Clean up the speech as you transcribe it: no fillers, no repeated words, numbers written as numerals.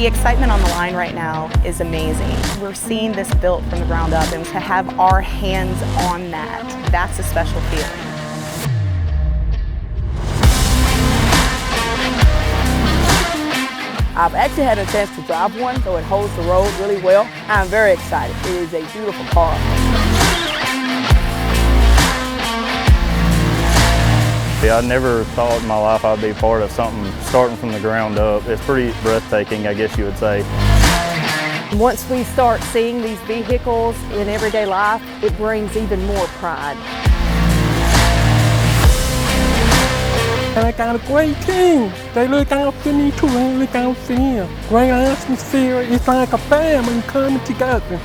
The excitement on the line right now is amazing. We're seeing this built from the ground up, and to have our hands on that, that's a special feeling. I've actually had a chance to drive one, so it holds the road really well. I'm very excited. It is a beautiful car. Yeah, I never thought in my life I'd be part of something starting from the ground up. It's pretty breathtaking, I guess you would say. Once we start seeing these vehicles in everyday life, it brings even more pride. I got a great team. They look out for me too. I look out for them. Great atmosphere. It's like a family coming together.